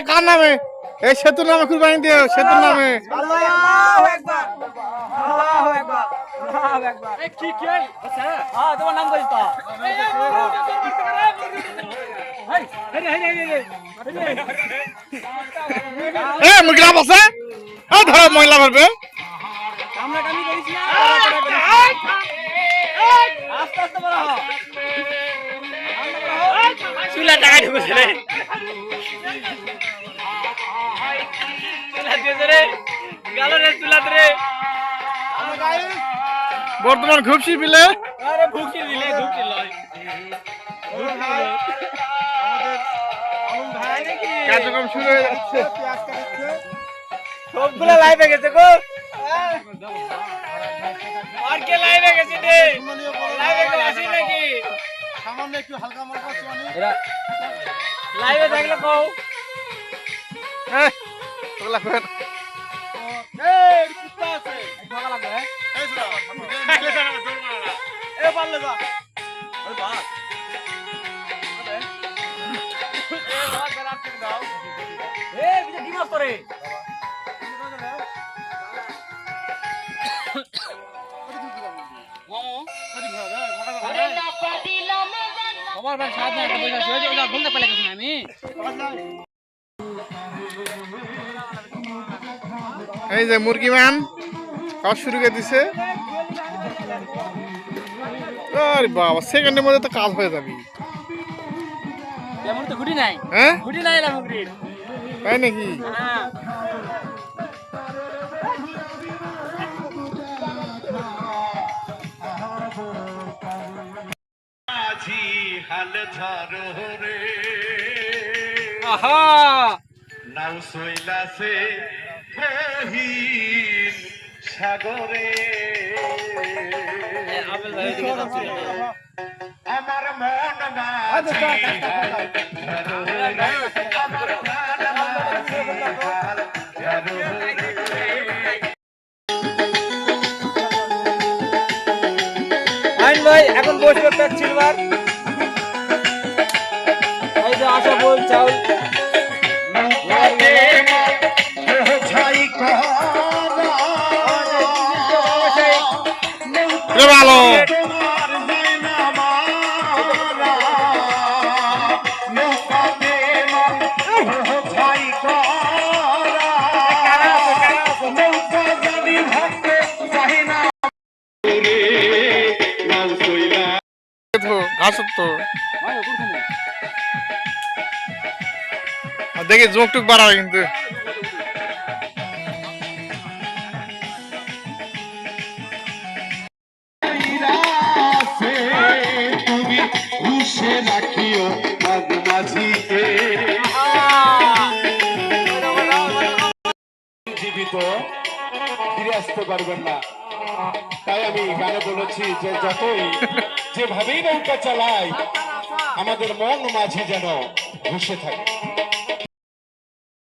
কার নামে? এই সেতুর নামে কুরবানি দিও, সেতুর নামে। তোমার নাম কইস তো মুরগিরা বসে ধরো মহিলা ভরবে। চুলা টাকা ঢুকেছে রে চুলা দিয়েছে রে গেল রে চুলা রে বর্তমান ঘুপসি বিলে আরে ভুকি দিলে ঢুকি লয় কার্যক্রম শুরু হয়ে যাচ্ছে। সবগুলা লাইভে গেছে গো আর কে লাইভে গেছে রে লাইভে কেউ আসি নাকি সামান্য একটু হালকা মালকা চুয়ানি লাইভে থাকলে কও ওগুলা করেন। এই কুত্তা আছে ভাগা লাগবে এই সুরা এ পারলে যা ওই বাস আরে এ বাস বেরাত করে দাও এ বিজে ডিমাস করে আমার ভাই সাথে একটা বইলা আছে ওটা বন্ধ পেলে গেছি আমি এই যে মুরগি মান কাজ শুরু করে দিছে। আরে বাবা সেকেন্ডের মধ্যে তো কাজ হয়ে যাবে। এমন তো গুটি নাই হ্যাঁ গুটি নাই না মুগরির তাই নাকি? হ্যাঁ আজি হাল ধরো রে আহা নাও সইলাছে গহীন সাগরে আবেল ভাই এদিকে যাচ্ছে আমার মন মাঝি হাল ধরো রে আমার মন মাঝি হাল ধরো রে আইন ভাই এখন বসবে প্যাক সিলভার এই যে আশা বল চাউল ভালো ঘাস তো দেখি জোক টুক বাড়াবে কিন্তু তুমি উষে রাখিও মাঝিকে জীবিত ফিরে আসতে পারবেন না। তাই আমি গানে বলেছি যে যতই যেভাবেই নৌকা চালাই আমাদের মন মাঝি যেন ঘুষে থাকে।